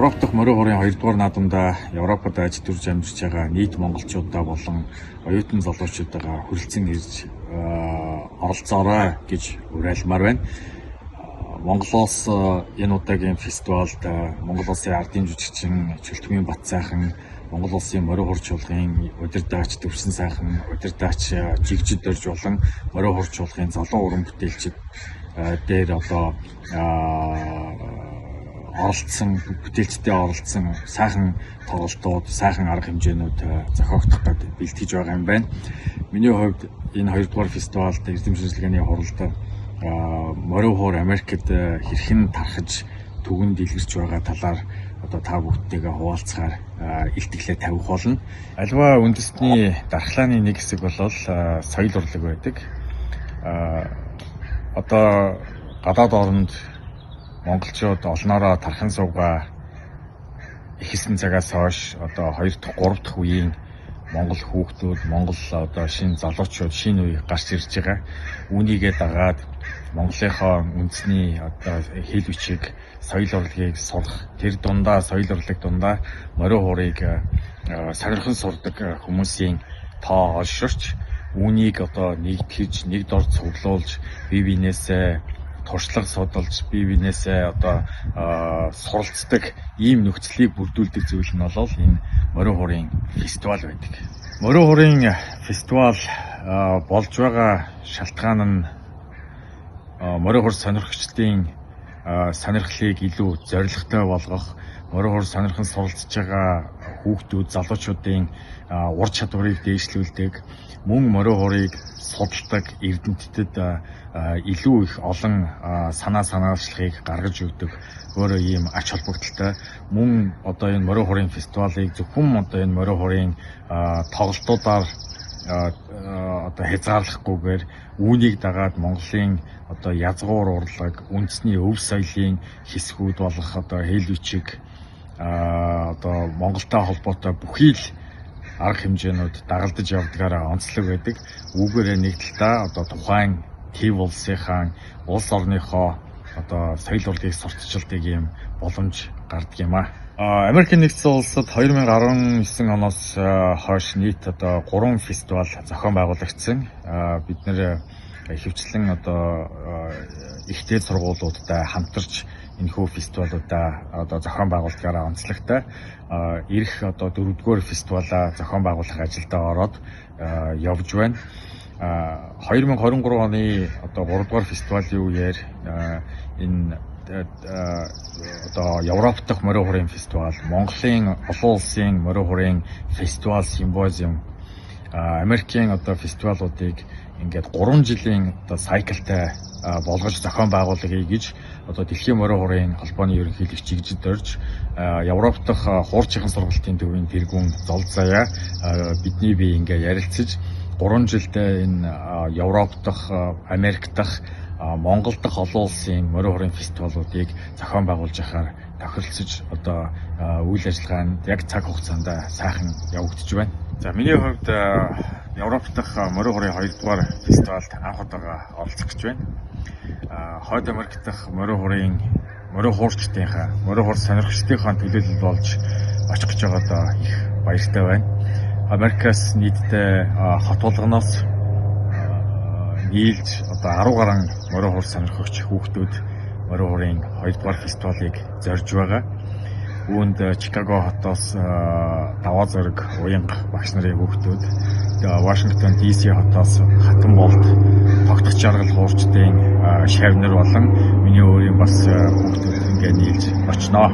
Европ дахь морин хуурын 2-р наадамда Европод ажилтурж амьдарч байгаа нийт монголчуудаа болон оюутан залуучуудаа хүрэлцэн ирж оролцоорой гэж уриалмаар байна. Монголоос энэ удаагийн фестивалд Монгол Улсын ардын жүжигчин Чөлтмийн Батцайхан, Монгол Улсын морин хур чуулгын удирдагч Төвсөн сайхан, удирдагч Жигжид Дорж болон морин хур чуулгын залуу уран бүтээлчид дээр оролцсон, бүтээлчтэй оролцсон сайхан тоглолтууд, сайхан арга хэмжээнүүд зохиогдох гэдэг бэлтгэж байгаа юм байна. Миний хувьд энэ 2-р фестивалд эрдэм шинжилгээний хуралд морин хуур Америкт хэрхэн тархаж түгэнд илэрч байгаа талаар та бүгдтэйгээ хуваалцахаар илтгэлээ тавих болно. Аливаа үндэсний дархлааны нэг хэсэг бол соёл урлаг байдаг. Гадаад оронд монголчууд олноороо тархан суугаа ихсэн цагаас хойш 2 дахь 3 дахь үеийн монгол хүүхдүүд, монгол шинэ залуучууд шинэ үе гарч ирж байгаа. Үүнийгээ дагаад Монголынхоо үндэсний хэл бичиг, соёл урлагийг сурах, тэр дундаа соёл урлаг дундаа морин хуурыг сонирхон сурдаг хүмүүсийн тоо олширч, үүнийг нэгтгэж, нэг дор цуглуулж, бие биенээсээ туршлага судалж, бие биенээсээ суралцдаг ийм нөхцөлийг бүрдүүлдэг зүйл нь бол энэ морин хуурын фестивал байдаг. Морин хуурын фестивал болж байгаа шалтгаан нь морин хур сонирхогчдын сонирхлыг илүү зорилготой болгох, морин хур сонирхон суралцж байгаа хүүхдүүд, залуучуудын ур чадварыг дээшлүүлдэг, мөн морин хурыг судалдаг эрдэмтдэд илүү их олон санаачлагыг гаргаж өгдөг өөрөө ийм ач холбогдолтой. Мөн энэ морин хурын фестивалыг зөвхөн энэ морин хурын тоглолтуудаар хязгаарлахгүйгээр үүнийг дагаад Монголын язгуур урлаг, үндэсний өв соёлын хэсгүүд болох хэл бичиг, Монголтой холбоотой бүхий л арга хэмжээнүүд дагалдаж явдгаараа онцлог байдаг. Үүгээрээ нэг талдаа тухайн төв улсынхаа улс орныхоо соёл урлагийг сурталчилдаг ийм боломж гардаг юм аа. Америкийн нэгдсэн улсад 2019 оноос хойш нийт 3 фестивал зохион байгуулагдсан. Бид нэр ихэвчлэн ихтэй сургуулиудтай хамтарч энэхүү фестивалуудаа зохион байгуулалтаараа онцлогтой. Ирэх 4-р фестивалаа зохион байгуулах ажилдаа ороод явж байна. 2023 оны 3-р фестивалийн үеэр энэ Европ дахь морин хуурын фестивал, Монголын олон улсын морин хуурын фестивал симпозиум, Америкийн фестивалуудыг ингээд 3 жилийн сайклтай болгож зохион байгуулъя гэж дэлхийн морин хуурын холбооны ерөнхийлөгч Жигжид Дорж, Европ дахь хуурчийн сургалтын төвийн тэргүүн Зол Заяа бидний бие ингээд ярилцаж 3 жилдээ энэ Европ дахь, Америк дахь, Монгол дахь олон улсын морин хуурын фестивалуудыг зохион байгуулж байхаар тохиролцож үйл ажиллагаа нь яг цаг хугацаанд сайхан явагдаж байна. За миний хувьд Европ дахь морин хуурын 2-р фестивалд анх удаага оролцох гэж байна. Хойд Америк дахь морин хуурчдынхаа, морин хур сонирхчдынхаа төлөөлөл болж очих гэж байгаад их баяртай байна. Америкаас нийтдээ хот болгоноос нийлж 10 гаруй морин хур сонирхогч хүүхдүүд морин хуурын 2-р фестивалыг зорж байгаа. Үүнд Чикаго хотоос даваа зэрэг уянга багш нарын хүүхдүүд, Вашингтон DC хотоос Хатанболд тогтох жаргал хуурчдын шавнар болон миний өөрийн бас хүүхдүүд ингээд нийлж очноо.